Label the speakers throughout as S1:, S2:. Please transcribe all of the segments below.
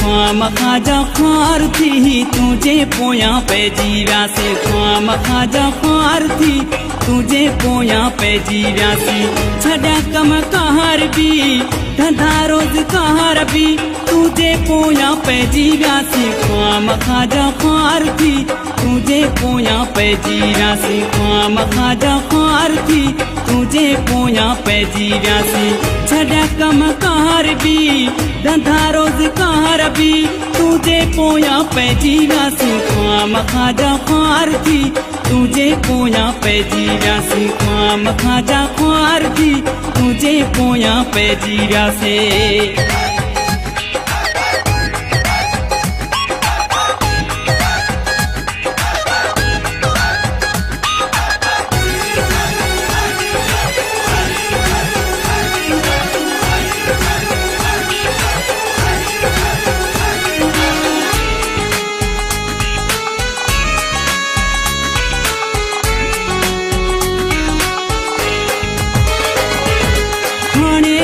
S1: ख्वाम खाजा ख्वार थी तुझे पोया पे जीरा से ख्वाम खाजा ख्वार थी तुझे पोया पे जीरा से छड़ा कम कहर भी धंधा रोज कहर भी तुझे पोया पे जीरा से ख्वाम खाजा ख्वार थी तुझे पोया पे जीरा से ख्वाम खाजा ख्वार थी तुझे पोया पे जीरा से छड़ा कम कहर भी धंधा रोज कहर भी तुझे पोया पे जीरा से ख्वाम खाजा ख्वार थी तुझे पोया पे जीरा से ख्वाम खाजा ख्वार थी तुझे पोया पे जीरा से।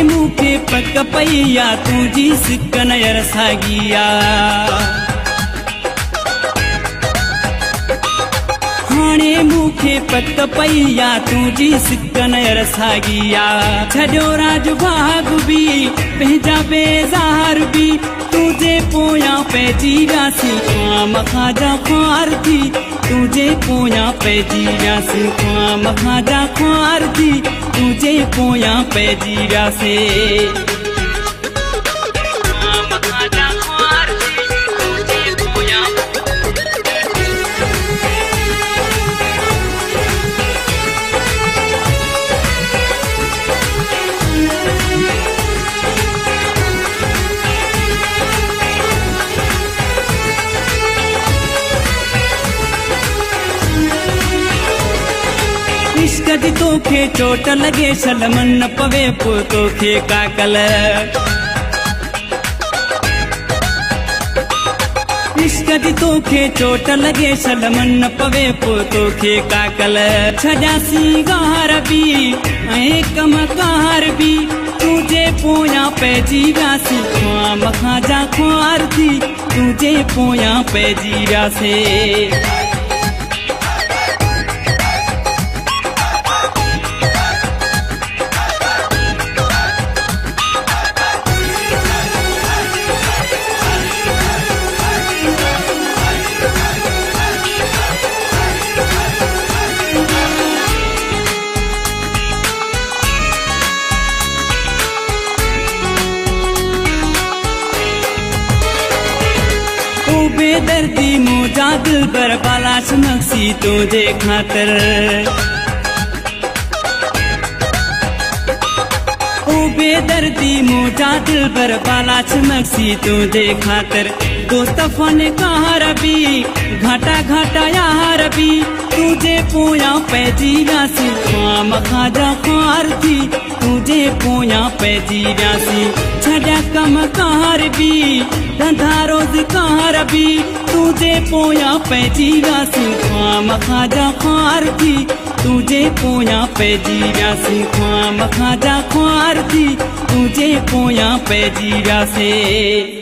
S1: मुखे पक पैया तुझी सिकन सागिया हाणे मुखे पक पैया तुझी सिकन सागिया छो राज भाग भी पंहिंजा बेज़ार भी तुझे पोया पे जीरा से ख्वाम खाजा ख्वार थी तुझे पोया पे जीरा से ख्वाम खाजा ख्वार थी तुझे पोया पे जीरा से। ख्वाम खाजा ख्वार थी तुझे पोया इश्क दी तोखे चोट लगे शलमन न पवे पो तोखे काकल इश्क दी तोखे चोट लगे शलमन न पवे पो तोखे काकल छजा सिंगार भी ऐं कम कार भी तुझे पोया पे जीरा से ख्वाम खाजा ख्वार थी तुझे पोया पे जीरा से। बेदर्दी मुझा दिल पर बाला चमकसी तुझे खातर ओ बेदर्दी मुझा दिल पर बाला चमकसी तुझे खातर दोस्त फन कहर भी घाटा घाटा यार भी तुझे पोया पे जीरा से ख्वाम खाजा ख्वार थी तुझे पोया पे जीरा से छड़ा कम कहर भी धंधा रोज कहर भी तुझे पोया पे जीरा से ख्वाम खाजा ख्वार थी तुझे पोया पे जीरा से ख्वाम खाजा ख्वार थी तुझे पोया पे जीरा से।